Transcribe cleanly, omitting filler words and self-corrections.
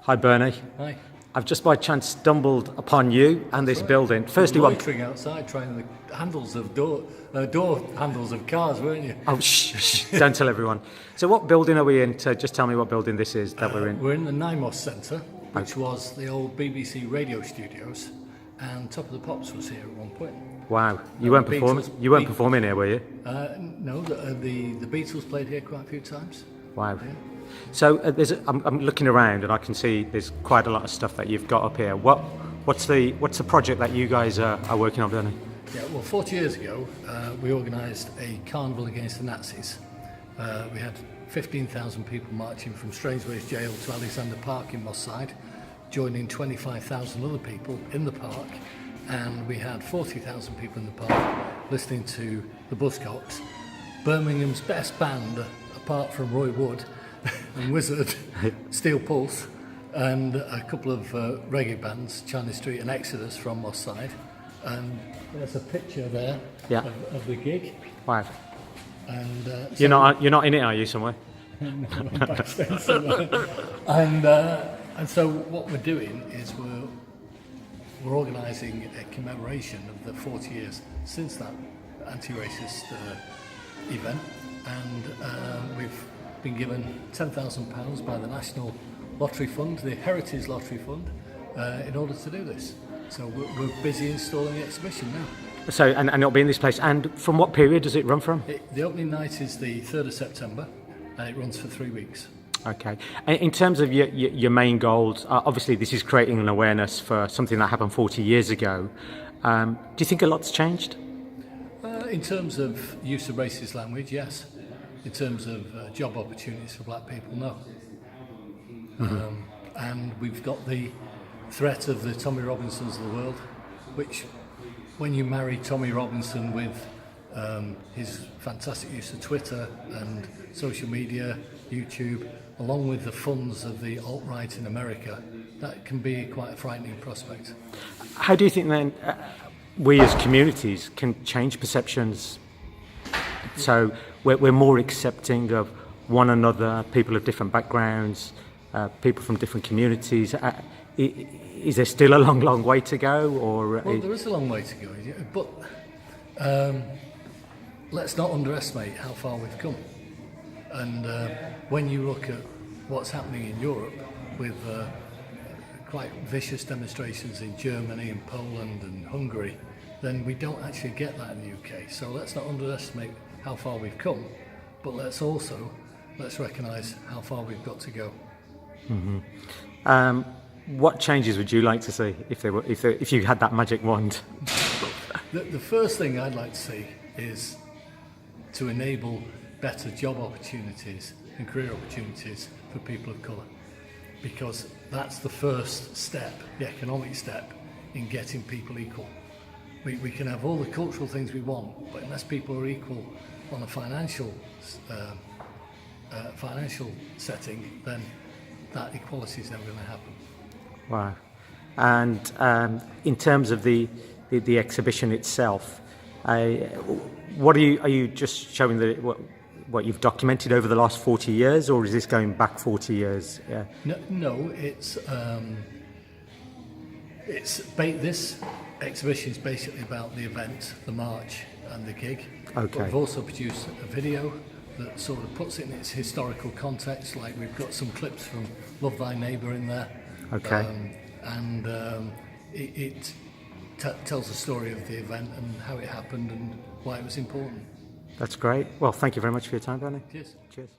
Hi, Bernie. Hi. I've just by chance stumbled upon you and this building. Firstly, loitering outside trying the handles of door handles of cars, weren't you? Oh, shh, don't tell everyone. So what building are we in? So just tell me what building this is that we're in. We're in the NIMOS Centre, which was the old BBC radio studios, and Top of the Pops was here at one point. Wow, you weren't performing. You weren't performing here, were you? No, the Beatles played here quite a few times. Wow. Yeah. So I'm looking around and I can see there's quite a lot of stuff that you've got up here. What's the project that you guys are working on, Bernie? Yeah, well, 40 years ago, we organised a carnival against the Nazis. We had 15,000 people marching from Strangeways Jail to Alexander Park in Moss Side, joining 25,000 other people in the park, and we had 40,000 people in the park listening to the Buzzcocks, Birmingham's best band, apart from Roy Wood and Wizard, Steel Pulse, and a couple of reggae bands, China Street and Exodus from Moss Side. And there's a picture there of the gig. Wow. And so you're not in it, are you, somewhere? Backstage somewhere. And so what we're doing is we're organising a commemoration of the 40 years since that anti-racist event, and we've been given £10,000 by the National Lottery Fund, the Heritage Lottery Fund, in order to do this. So we're busy installing the exhibition now. So and it'll be in this place. And from what period does it run from? The opening night is the 3rd of September, and it runs for 3 weeks. Okay. And in terms of your main goals, obviously this is creating an awareness for something that happened 40 years ago. Do you think a lot's changed? In terms of use of racist language, yes. In terms of job opportunities for black people, no. Mm-hmm. And we've got the threat of the Tommy Robinsons of the world, which, when you marry Tommy Robinson with his fantastic use of Twitter and social media, YouTube, along with the funds of the alt-right in America, that can be quite a frightening prospect. How do you think then we as communities can change perceptions so we're more accepting of one another, people of different backgrounds, people from different communities? Is there still a long way to go? Or well, there is a long way to go, but let's not underestimate how far we've come. And when you look at what's happening in Europe with quite vicious demonstrations in Germany and Poland and Hungary, then we don't actually get that in the UK. So let's not underestimate how far we've come, but let's recognise how far we've got to go. Mm-hmm. What changes would you like to see if you had that magic wand? The first thing I'd like to see is to enable better job opportunities and career opportunities for people of colour, because that's the first step, the economic step, in getting people equal. We can have all the cultural things we want, but unless people are equal on a financial setting, then that equality is never going to happen. Wow. And in terms of the exhibition itself, what are you just showing what you've documented over the last 40 years, or is this going back 40 years? Yeah. No, this exhibition is basically about the event, the march and the gig. Okay. But we've also produced a video that sort of puts it in its historical context, like we've got some clips from Love Thy Neighbour in there. Okay. It tells the story of the event and how it happened and why it was important. That's great. Well, thank you very much for your time, Bernie. Cheers. Cheers.